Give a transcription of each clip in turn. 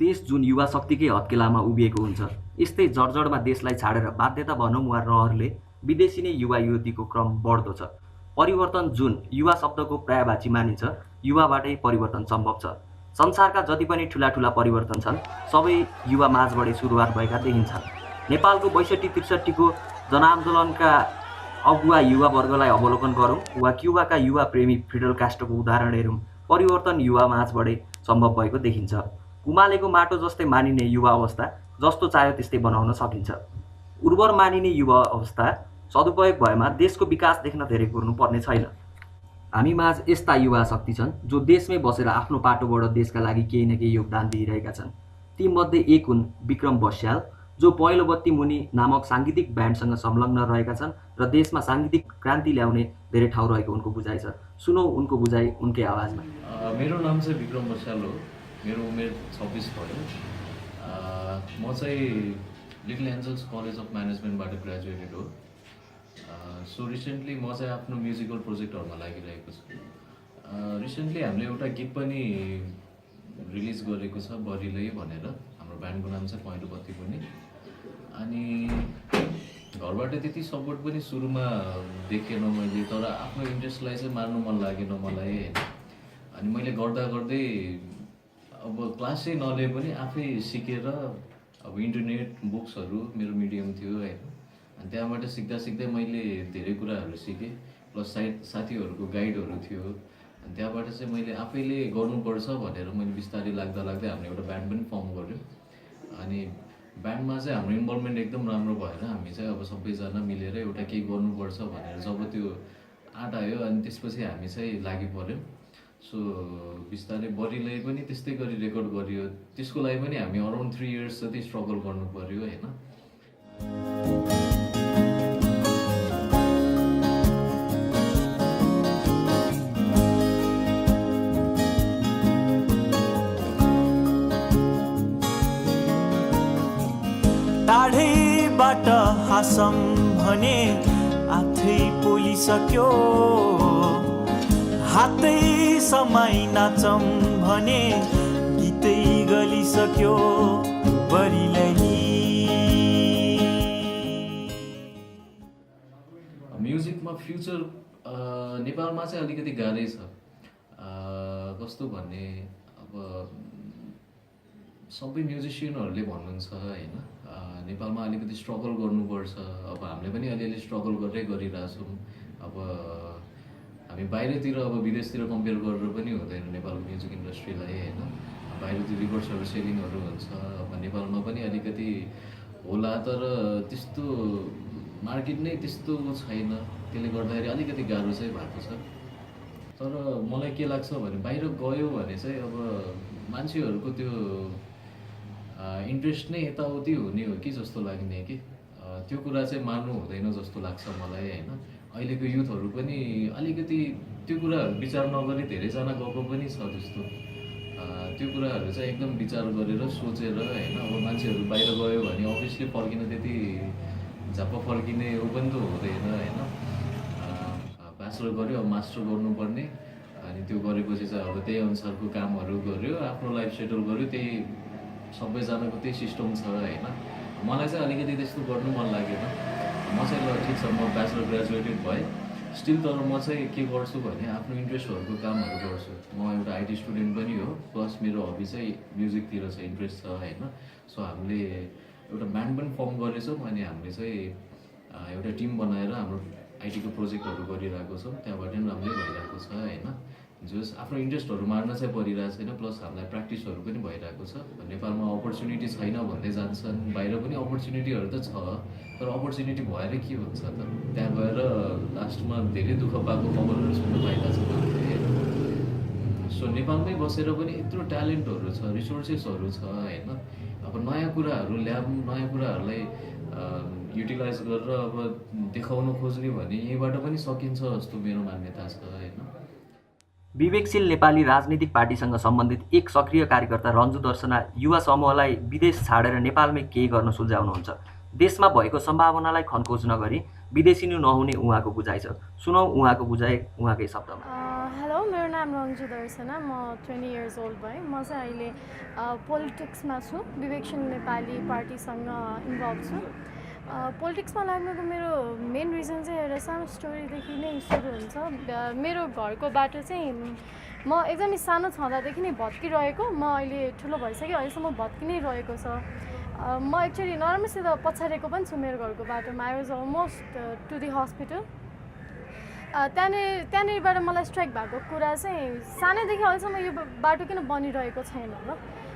देश जुन युवा शक्तिकै हत्केलामा उभिएको हुन्छ, यस्तै जडजडमा देशलाई छाडेर बाध्यता भनौँ वा रहरले विदेशी नै युवा युवतीको क्रम बढ्दो छ। परिवर्तन जुन युवा शब्दको पर्यायवाची मानिन्छ, युवाबाटै परिवर्तन सम्भव छ। संसारका जति पनि ठुला परिवर्तन छन्, सबै युवा माझबाटै सुरुवात भएका देखिन्छन्। नेपालको ६२-६३ को जनआन्दोलनका अगुवा युवा वर्गलाई अवलोकन गरौँ वा क्युबाका युवा प्रेमी फिडेल कास्ट्रोको उदाहरण हेरौँ, परिवर्तन युवा माझबाटै सम्भव भएको देखिन्छ। उमालेको माटो जस्तै मानिने युवा अवस्था जस्तो चाह्यो त्यस्तै बनाउन सकिन्छ। उर्वर मानिने युवा अवस्था सदुपयोग भएमा देशको विकास देख्न धेरै कुर्नु पर्ने छैन। हामी माझ यस्ता युवा शक्ति छन् जो देशमै बसेर आफ्नो पाटोबाट देशका लागि केही न केही योगदान दिइरहेका छन्। तीमध्ये एक हुन् विक्रम बस्याल, जो पहिलो बत्ती मुनि नामक साङ्गीतिक ब्यान्डसँग संलग्न रहेका छन् र देशमा साङ्गीतिक क्रान्ति ल्याउने धेरै ठाउँ रहेको उनको बुझाइ छ। सुनौ उनको बुझाइ उनकै आवाजमा। मेरो नाम चाहिँ विक्रम बस्याल हो। मेरो उमेर 26 भयो। म चाहिँ लिटल एन्जल्स कलेज अफ म्यानेजमेन्टबाट ग्रेजुएटेड हो। सो रिसेन्टली म चाहिँ आफ्नो म्युजिकल प्रोजेक्टहरूमा लागिरहेको छु। रिसेन्टली हामीले एउटा गीत पनि रिलिज गरेको छ, बरिलै भनेर। हाम्रो ब्यान्डको नाम चाहिँ पहेँलो बत्ती पनि। अनि घरबाट त्यति सपोर्ट पनि सुरुमा देखेन मैले, तर आफ्नो इन्ट्रेस्टलाई चाहिँ मार्नु मन लागेन मलाई होइन। अनि मैले गर्दै अब क्लासै नलिए पनि आफै सिकेर अब इन्टरनेट बुक्सहरू मेरो मिडियम थियो होइन। अनि त्यहाँबाट सिक्दा मैले धेरै कुराहरू सिकेँ, प्लस साथीहरूको गाइडहरू थियो। अनि त्यहाँबाट चाहिँ मैले आफैले गर्नुपर्छ भनेर मैले बिस्तारै लाग्दा हामीले एउटा ब्यान्ड पनि फर्म गऱ्यौँ। अनि ब्यान्डमा चाहिँ हाम्रो इन्भल्भमेन्ट एकदम राम्रो भएर हामी चाहिँ अब सबैजना मिलेर एउटा केही गर्नुपर्छ भनेर जब त्यो आँट आयो, अनि त्यसपछि हामी चाहिँ लागि पऱ्यौँ। सो बिस्तारै बरिलै पनि त्यस्तै गरी रेकर्ड गरियो। त्यसको लागि पनि हामी अराउन्ड 3 इयर्स जति स्ट्रगल गर्नु पऱ्यो होइन। टाढैबाट हाँसम भने आँखै पोलिसक्यो, हातै समाई नाचम भने गीतै गलिसक्यो बरिलै। म्युजिकमा फ्युचर नेपालमा चाहिँ अलिकति गाह्रै छ। कस्तो भन्ने, अब सबै म्युजिसियनहरूले भन्नुहुन्छ होइन, नेपालमा अलिकति स्ट्रगल गर्नुपर्छ। अब हामीले पनि अलिअलि स्ट्रगल गरिरहेछौँ। अब हामी बाहिरतिर अब विदेशतिर कम्पेयर गरेर पनि हुँदैन नेपालको म्युजिक इन्डस्ट्रीलाई होइन। बाहिरतिर रिकर्ड्सहरू सेलिङहरू हुन्छ, अब नेपालमा पनि अलिकति होला, तर त्यस्तो मार्केट नै त्यस्तो छैन। त्यसले गर्दाखेरि अलिकति गाह्रो चाहिँ भएको छ। तर मलाई के लाग्छ भने बाहिर गयो भने चाहिँ अब मान्छेहरूको त्यो इन्ट्रेस्ट नै यताउति हुने हो कि जस्तो लाग्ने कि त्यो कुरा चाहिँ मान्नु हुँदैन जस्तो लाग्छ मलाई होइन। अहिलेको युथहरू पनि अलिकति त्यो कुराहरू विचार नगरी धेरैजना गएको पनि छ जस्तो। त्यो कुराहरू चाहिँ एकदम विचार गरेर सोचेर होइन। अब मान्छेहरू बाहिर गयो भने अभियसली फर्किन त्यति झ्याप्प फर्किने हो पनि त हुँदैन होइन। ब्याचलर गऱ्यो, अब मास्टर गर्नुपर्ने, अनि त्यो गरेपछि चाहिँ अब त्यही अनुसारको कामहरू गऱ्यो, आफ्नो लाइफ सेटल गऱ्यो, त्यही सबैजनाको त्यही सिस्टम छ होइन। मलाई चाहिँ अलिकति त्यस्तो गर्नु मन लागेन। म चाहिँ ल ठिक छ, म ब्याचलर ग्रेजुएटेड भएँ स्टिल, तर म चाहिँ के गर्छु भने आफ्नो इन्ट्रेस्टहरूको कामहरू गर्छु। म एउटा आइटी स्टुडेन्ट पनि हो, प्लस मेरो हबी चाहिँ म्युजिकतिर चाहिँ इन्ट्रेस्ट छ होइन। सो हामीले एउटा ब्यान्ड पनि फर्म गरेछौँ, अनि हामीले चाहिँ एउटा टिम बनाएर हाम्रो आइटीको प्रोजेक्टहरू गरिरहेको छौँ। त्यहाँबाट पनि राम्रै भइरहेको छ होइन। जस आफ्नो इन्ट्रेस्टहरू मार्न चाहिँ परिरहेको छैन, प्लस हामीलाई प्र्याक्टिसहरू पनि भइरहेको छ। नेपालमा अपर्च्युनिटी छैन भन्दै जान्छन्, बाहिर पनि अपर्च्युनिटीहरू त छ, तर अपर्च्युनिटी भएर के हुन्छ त, त्यहाँ गएर लास्टमा धेरै दुःख पाएको खबरहरू सुन्नु पाइरहेको छ होइन। सो नेपालमै बसेर पनि यत्रो ट्यालेन्टहरू छ, रिसोर्सेसहरू छ होइन। अब नयाँ कुराहरू ल्याऊँ, नयाँ कुराहरूलाई युटिलाइज गरेर अब देखाउन खोज्ने भने यहीँबाट पनि सकिन्छ जस्तो मेरो मान्यता छ होइन। विवेकशील नेपाली राजनीतिक पार्टीसँग सम्बन्धित एक सक्रिय कार्यकर्ता रन्जु दर्शना युवा समूहलाई विदेश छाडेर नेपालमै केही गर्न सुल्झाउनुहुन्छ। देशमा भएको सम्भावनालाई खन्कोज नगरी विदेशिनी नहुने उहाँको बुझाइ छ। सुनौ उहाँको बुझाइ उहाँकै शब्दमा। हेलो, मेरो नाम रन्जु दर्शना, म 20 इयर्स ओल्ड भएँ। म चाहिँ अहिले पोलिटिक्समा छु, विवेकशील नेपाली पार्टीसँग इन्भल्भ छु। पोलिटिक्समा लाग्नुको मेरो मेन रिजन चाहिँ एउटा सानो स्टोरीदेखि नै सुरु हुन्छ। मेरो घरको बाटो चाहिँ म एकदमै सानो छँदादेखि नै भत्किरहेको, म अहिले ठुलो भइसक्यो, अहिलेसम्म भत्कि नै रहेको छ। म एक्चुअली नराम्रोसित पछारेको पनि छु मेरो घरको बाटोमा। I was almost to the hospital. त्यहाँनिरबाट मलाई स्ट्राइक भएको कुरा चाहिँ सानैदेखि अहिलेसम्म यो बाटो किन बनिरहेको छैन र।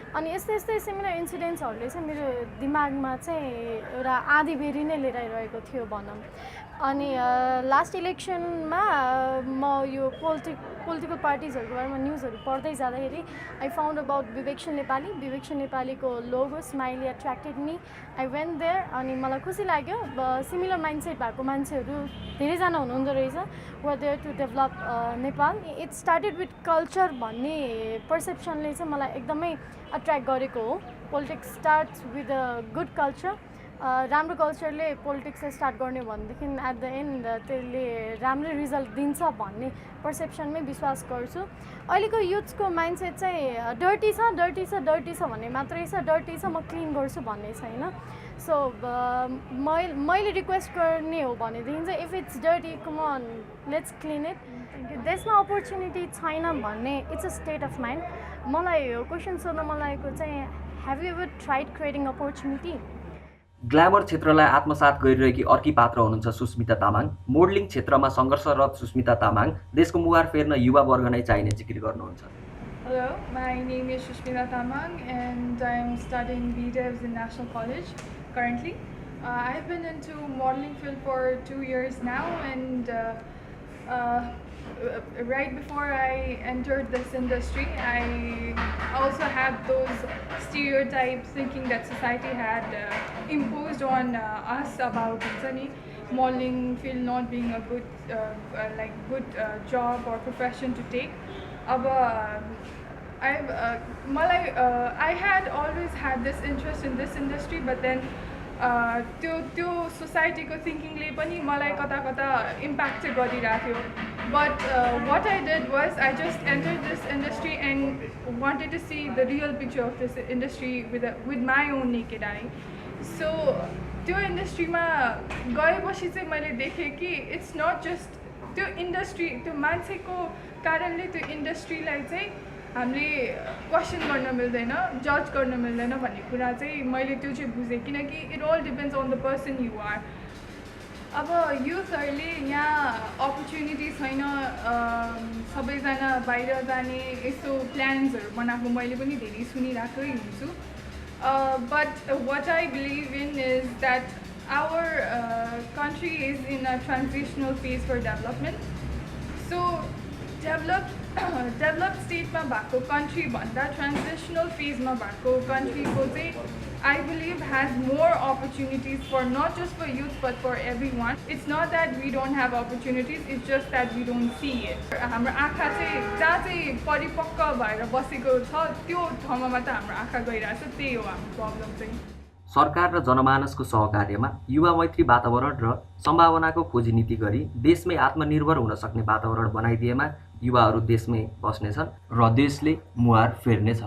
अनि यस्तै सिमिलर इन्सिडेन्ट्सहरूले चाहिँ मेरो दिमागमा चाहिँ एउटा आँधीबेहरी नै लिएर आइरहेको थियो भनौँ। अनि लास्ट इलेक्सनमा म यो पोलिटिकल पार्टिजहरूको बारेमा न्युजहरू पढ्दै जाँदाखेरि आई फाउन्ड अबाउट विवेकशील नेपालीको logo smiley attracted me. I went there अनि मलाई खुसी लाग्यो। सिमिलर माइन्डसेट भएको मान्छेहरू धेरैजना हुनुहुँदो रहेछ were there to develop Nepal. It started with culture भन्ने पर्सेप्सनले चाहिँ मलाई एकदमै अट्र्याक्ट गरेको हो। Politics starts with a good culture. राम्रो कल्चरले पोलिटिक्सलाई स्टार्ट गर्ने भनेदेखि एट द एन्ड त्यसले राम्रै रिजल्ट दिन्छ भन्ने पर्सेप्सनमै विश्वास गर्छु। अहिलेको युथ्सको माइन्डसेट चाहिँ डर्टी छ भन्ने मात्रै छ, डर्टी छ म क्लिन गर्छु भन्ने छैन। सो मैले रिक्वेस्ट गर्ने हो भनेदेखि चाहिँ if it's dirty come on let's clean it. देशमा अपर्च्युनिटी छैन भन्ने it's a state of mind. मलाई क्वेसन सोध्न मन लागेको चाहिँ have you ever tried creating opportunity? Glamour क्षेत्रलाई आत्मसात गरिरहेकी अर्की पात्र हुनुहुन्छ सुस्मिता तामाङ। मोडलिङ क्षेत्रमा सङ्घर्षरत सुस्मिता तामाङ देशको मुहार फेर्न युवा वर्ग नै चाहिने जिकिर गर्नुहुन्छ। Hello, my name is Susmita Tamang and I'm studying BDevs in National College currently. I've been into modeling field for 2 years now, and right before I entered this industry, I also had those stereotypes thinking that society had imposed on us about modeling field not being a good job or profession to take. I had always had this interest in this industry, but then त्यो सोसाइटीको थिङ्किङले पनि मलाई कता impact चाहिँ गरिरहेको थियो। But what I did was I just entered this industry and wanted to see the real picture of this industry with my own naked eye. So त्यो इन्डस्ट्रीमा गएपछि चाहिँ मैले देखेँ कि इट्स नट जस्ट त्यो इन्डस्ट्री, त्यो मान्छेको कारणले त्यो इन्डस्ट्रीलाई चाहिँ हामीले क्वेसन गर्न मिल्दैन, जज गर्न मिल्दैन भन्ने कुरा चाहिँ मैले त्यो चाहिँ बुझेँ। किनकि it all depends on the person you are. अब युथहरूले यहाँ अपर्च्युनिटी छैन, सबैजना बाहिर जाने यस्तो प्लान्सहरू बनाएको मैले पनि धेरै सुनिरहेकै हुन्छु। But what I believe in is that our country is in a transitional phase for development. So develop स्टेटमा भएको कन्ट्री भन्दा ट्रान्जिसनल फेजमा भएको कन्ट्रीको चाहिँ I believe has more opportunities for not just for youth but for everyone. It's not that we don't have opportunities, it's just that we don't see it. हाम्रो आँखा चाहिँ जहाँ चाहिँ परिपक्व भएर बसेको छ त्यो ठाउँमा मात्र हाम्रो आँखा गइरहेको छ, त्यही हो हाम्रो प्रब्लम चाहिँ। सरकार र जनमानसको सहकार्यमा युवा मैत्री वातावरण र सम्भावनाको खोजी नीति गरी देशमै आत्मनिर्भर हुन सक्ने वातावरण बनाइदिएमा युवाहरू देशमै बस्नेछन् र देशले मुहार फेर्नेछ।